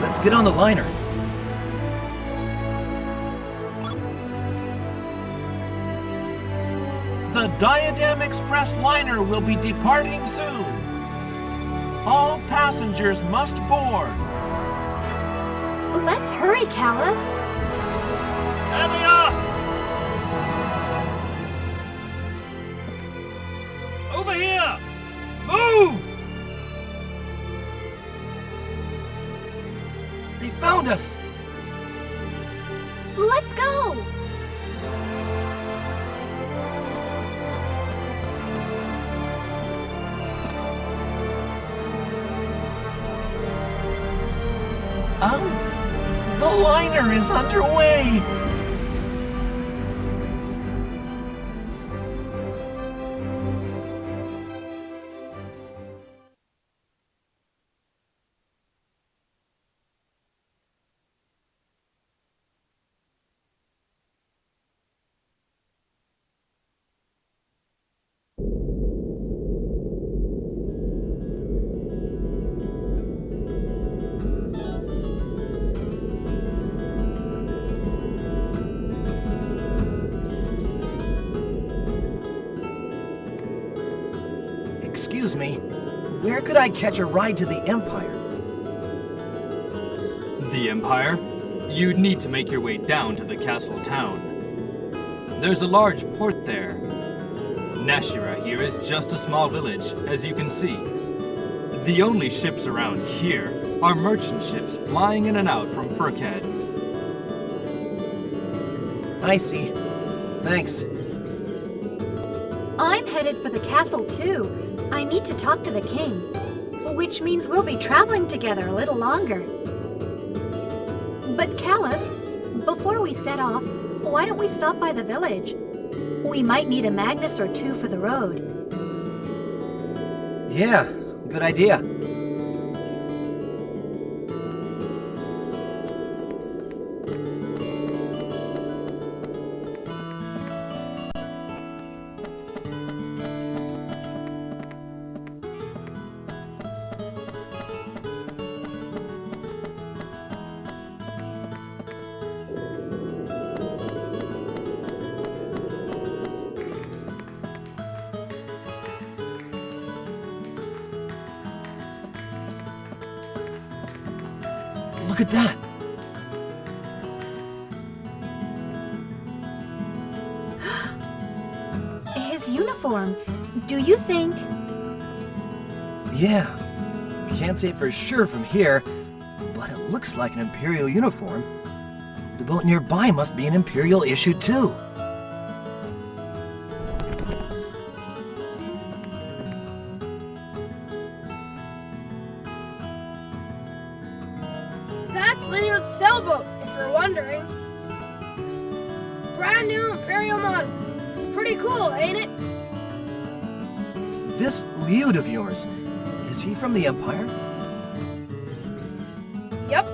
Let's get on the liner. The Diadem Express liner will be departing soon. All passengers must board. Let's hurry, Callus. Avia! Over here! Move! They found us! Let's go! The liner is underway. Excuse me, where could I catch a ride to the Empire? The Empire? You'd need to make your way down to the castle town. There's a large port there. Nashira here is just a small village, as you can see. The only ships around here are merchant ships flying in and out from Firkhead. I see. Thanks. I'm headed for the castle too. I need to talk to the king, which means we'll be traveling together a little longer. But Callus, before we set off, why don't we stop by the village? We might need a Magnus or two for the road. Yeah, good idea. Look at that! His uniform. Do you think... Yeah. Can't say for sure from here, but it looks like an Imperial uniform. The boat nearby must be an Imperial issue too. That's Leo's sailboat, if you're wondering. Brand new Imperial model. Pretty cool, ain't it? This Liud of yours, is he from the Empire? Yep.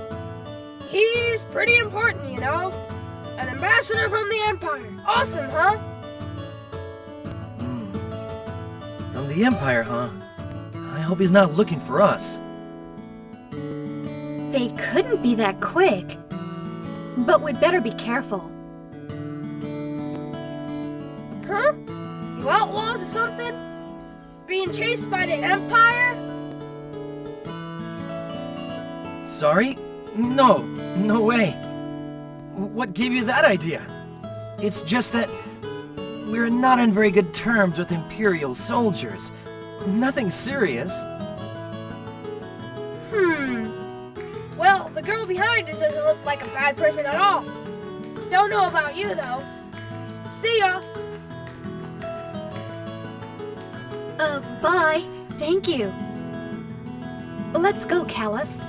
He's pretty important, you know. An ambassador from the Empire. Awesome, huh? From the Empire, huh? I hope he's not looking for us. They couldn't be that quick. But we'd better be careful. Huh? You outlaws or something? Being chased by the Empire? Sorry? No, no way. What gave you that idea? It's just that we're not on very good terms with Imperial soldiers. Nothing serious. Well, the girl behind us doesn't look like a bad person at all. Don't know about you, though. See ya! Bye. Thank you. Let's go, Callus.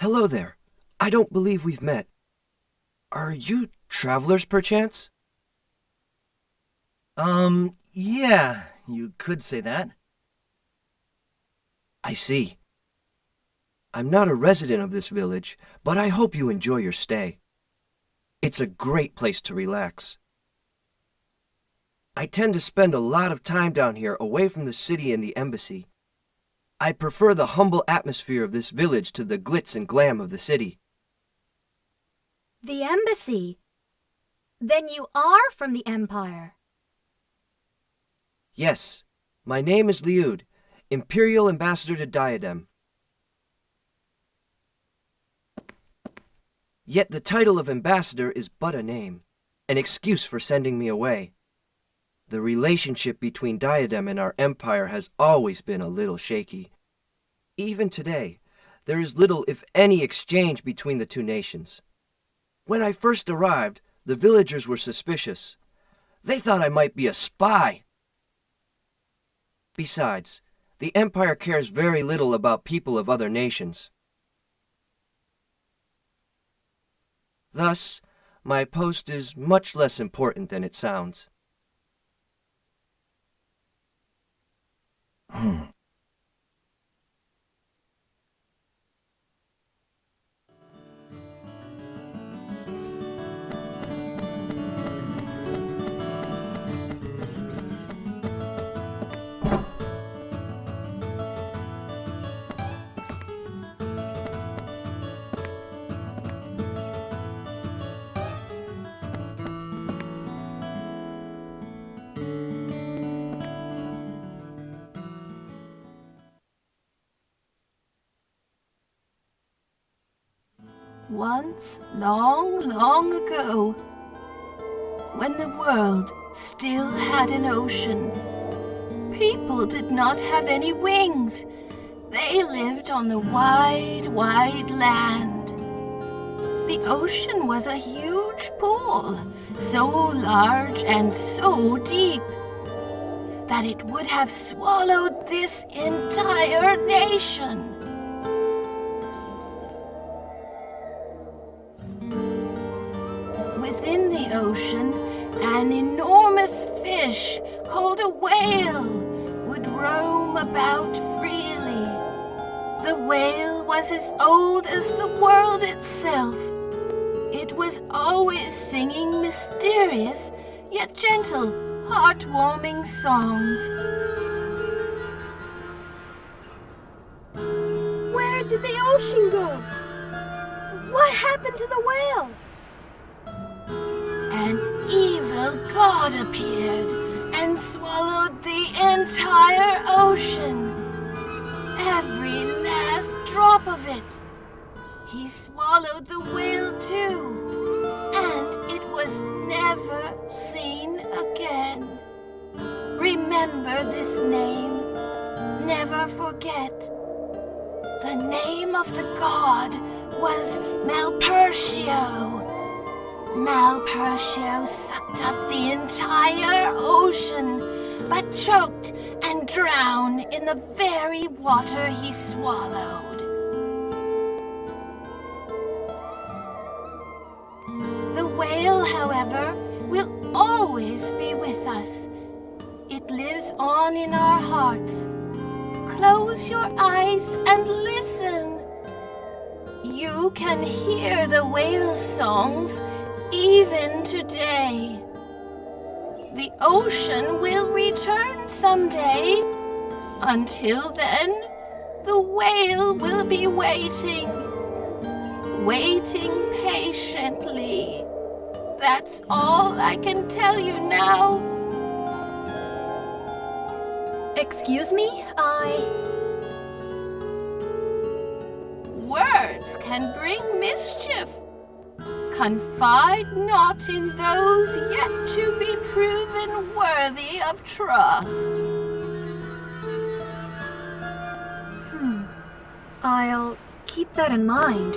Hello there. I don't believe we've met. Are you travelers, perchance? Yeah, you could say that. I see. I'm not a resident of this village, but I hope you enjoy your stay. It's a great place to relax. I tend to spend a lot of time down here away from the city and the embassy. I prefer the humble atmosphere of this village to the glitz and glam of the city. The embassy? Then you are from the Empire. Yes, my name is Liud, Imperial Ambassador to Diadem. Yet the title of ambassador is but a name, an excuse for sending me away. The relationship between Diadem and our empire has always been a little shaky. Even today, there is little if any exchange between the two nations. When I first arrived, the villagers were suspicious. They thought I might be a spy. Besides, the empire cares very little about people of other nations. Thus, my post is much less important than it sounds. Once, long, long ago, when the world still had an ocean, people did not have any wings. They lived on the wide, wide land. The ocean was a huge pool, so large and so deep that it would have swallowed this entire nation. Within the ocean, an enormous fish called a whale would roam about freely. The whale was as old as the world itself. It was always singing mysterious, yet gentle, heartwarming songs. Where did the ocean go? What happened to the whale? An evil god appeared and swallowed the entire ocean. Every last drop of it. He swallowed the whale too, and it was never seen again. Remember this name. Never forget. The name of the god was Malpertio. Malpertio sucked up the entire ocean, but choked and drowned in the very water he swallowed. The whale, however, will always be with us. It lives on in our hearts. Close your eyes and listen. You can hear the whale's songs even today. The ocean will return someday. Until then, the whale will be waiting patiently. That's all I can tell you now. Excuse me? Words can bring mischief. Confide not in those yet to be proven worthy of trust. I'll keep that in mind.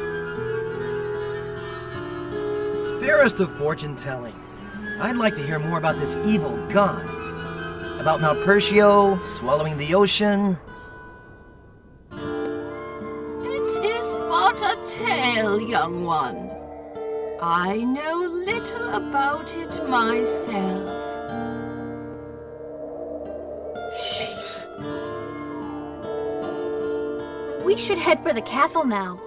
Spare us the fortune-telling. I'd like to hear more about this evil god. About Malpertio swallowing the ocean. It is but a still, young one. I know little about it myself. We should head for the castle now.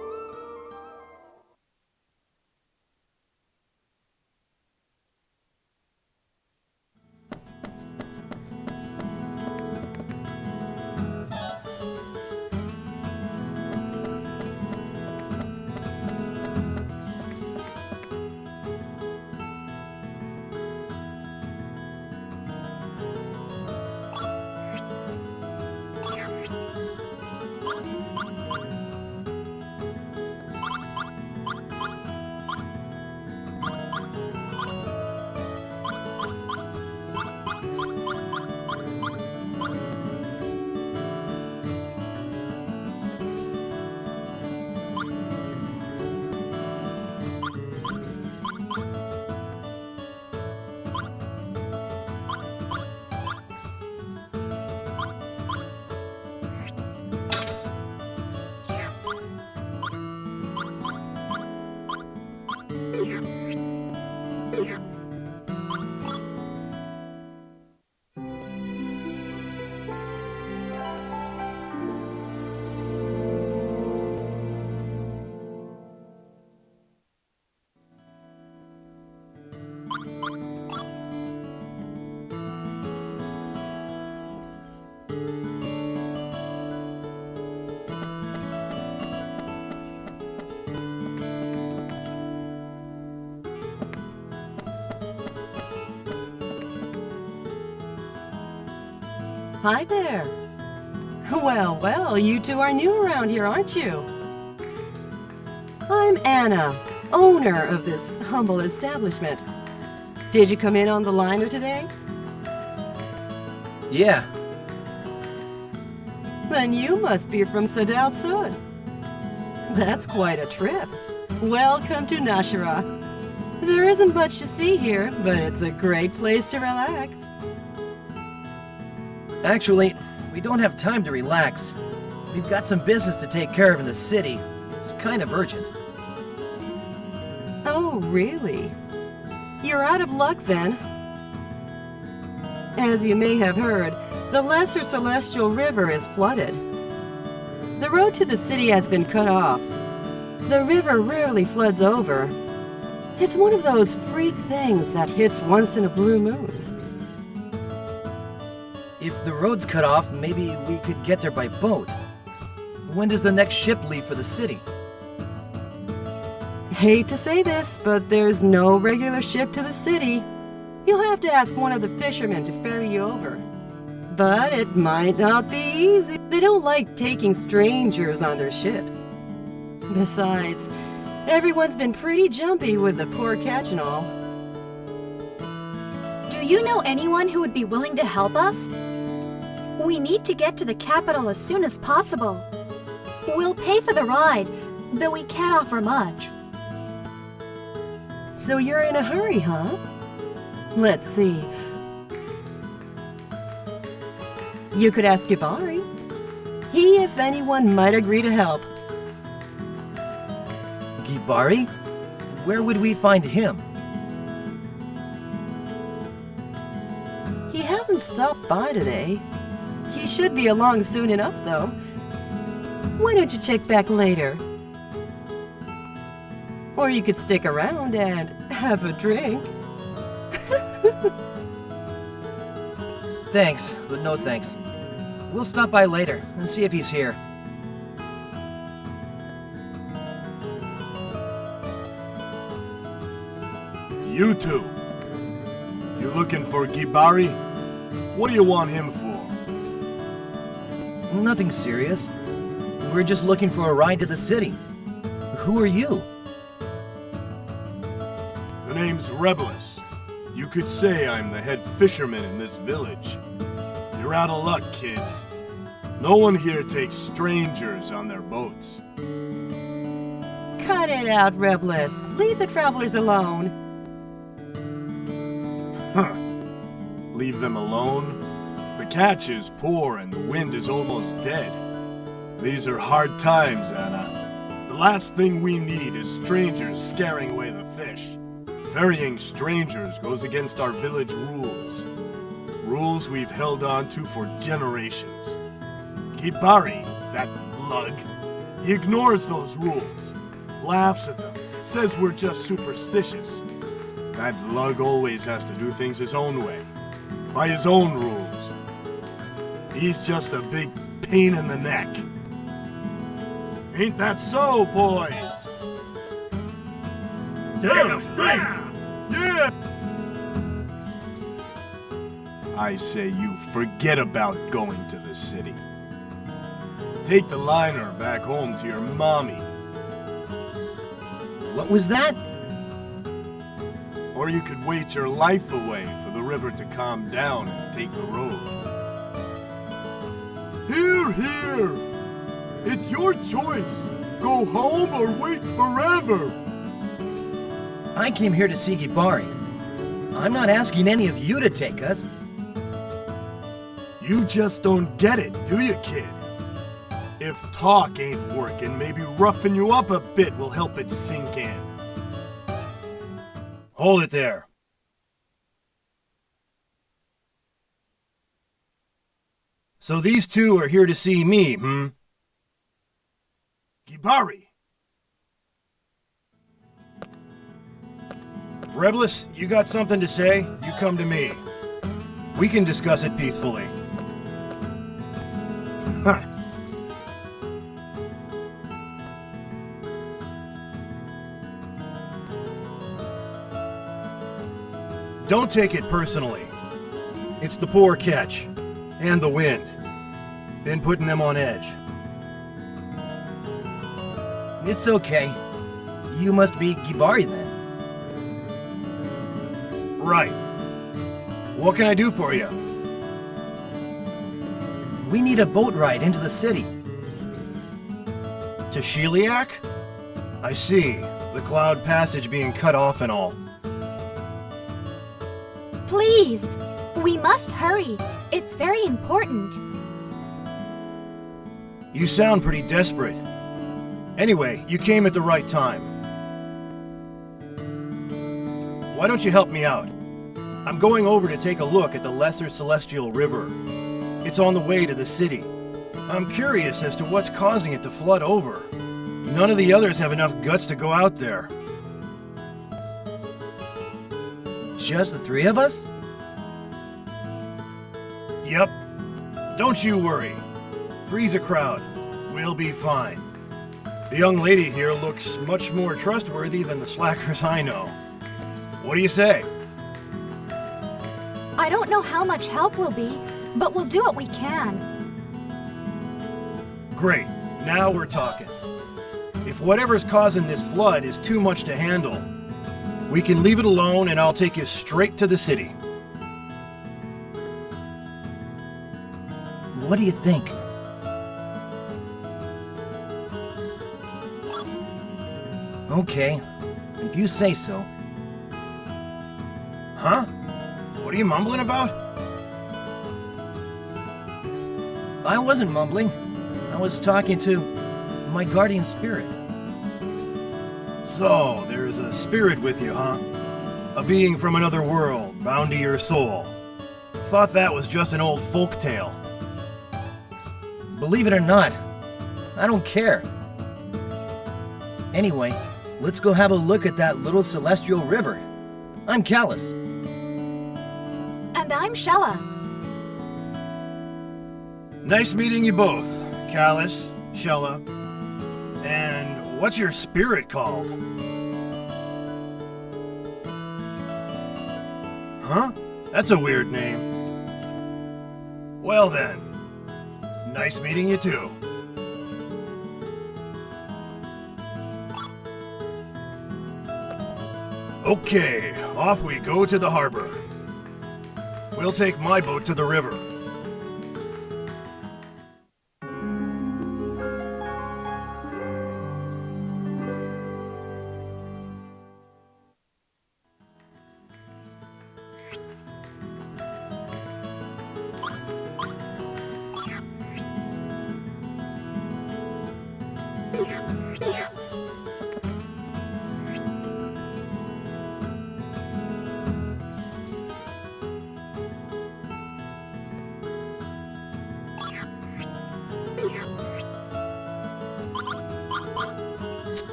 Hi there. Well, well, you two are new around here, aren't you? I'm Anna, owner of this humble establishment. Did you come in on the liner today? Yeah, Then you must be from Sadal Sud. That's quite a trip. Welcome to Nashira. There isn't much to see here, but it's a great place to relax. actually, we don't have time to relax. We've got some business to take care of in the city. It's kind of urgent. Oh, really? You're out of luck then. As you may have heard, the Lesser Celestial River is flooded. The road to the city has been cut off. The river rarely floods over. It's one of those freak things that hits once in a blue moon. If the road's cut off, maybe we could get there by boat. When does the next ship leave for the city? Hate to say this, but there's no regular ship to the city. You'll have to ask one of the fishermen to ferry you over. But it might not be easy. They don't like taking strangers on their ships. Besides, everyone's been pretty jumpy with the poor catch and all. Do you know anyone who would be willing to help us? We need to get to the capital as soon as possible. We'll pay for the ride, though we can't offer much. So you're in a hurry, huh? Let's see. You could ask Gibari. He, if anyone, might agree to help. Gibari? Where would we find him? He hasn't stopped by today. He should be along soon enough, though. Why don't you check back later? Or you could stick around and have a drink. Thanks, but no thanks. We'll stop by later and see if he's here. You two. You looking for Gibari? What do you want him for? Nothing serious. We're just looking for a ride to the city. Who are you? The name's Rebelus. You could say I'm the head fisherman in this village. You're out of luck, kids. No one here takes strangers on their boats. Cut it out, Rebelus. Leave the travelers alone. Huh. Leave them alone? The catch is poor and the wind is almost dead. These are hard times, Anna. The last thing we need is strangers scaring away the fish. Ferrying strangers goes against our village rules. Rules we've held on to for generations. Kibari, that lug, he ignores those rules, laughs at them, says we're just superstitious. That lug always has to do things his own way, by his own rules. He's just a big pain in the neck. Ain't that so, boys? Damn straight! Yeah! I say you forget about going to the city. Take the liner back home to your mommy. What was that? Or you could wait your life away for the river to calm down and take the road. Here, here! It's your choice! Go home or wait forever! I came here to see Gibari. I'm not asking any of you to take us. You just don't get it, do you, kid? If talk ain't working, maybe roughing you up a bit will help it sink in. Hold it there. So these two are here to see me, hmm? Gibari! Rebelus, you got something to say? You come to me. We can discuss it peacefully. Huh. Don't take it personally. It's the poor catch. And the wind. Been putting them on edge. It's okay. You must be Gibari then. Right. What can I do for you? We need a boat ride into the city. To Sheliak? I see. The cloud passage being cut off and all. Please! We must hurry. It's very important. You sound pretty desperate. Anyway, you came at the right time. Why don't you help me out? I'm going over to take a look at the Lesser Celestial River. It's on the way to the city. I'm curious as to what's causing it to flood over. None of the others have enough guts to go out there. Just the three of us? Yep. Don't you worry. Three's a crowd. We'll be fine. The young lady here looks much more trustworthy than the slackers I know. What do you say? I don't know how much help will be, but we'll do what we can. Great. Now we're talking. If whatever's causing this flood is too much to handle, we can leave it alone and I'll take you straight to the city. What do you think? Okay, if you say so. Huh? What are you mumbling about? I wasn't mumbling. I was talking to my guardian spirit. So, there's a spirit with you, huh? A being from another world, bound to your soul. Thought that was just an old folk tale. Believe it or not, I don't care. Anyway, let's go have a look at that little celestial river. I'm Callus. And I'm Shella. Nice meeting you both, Callus, Shella. And what's your spirit called? Huh? That's a weird name. Well then, nice meeting you too. Okay, off we go to the harbor. We'll take my boat to the river.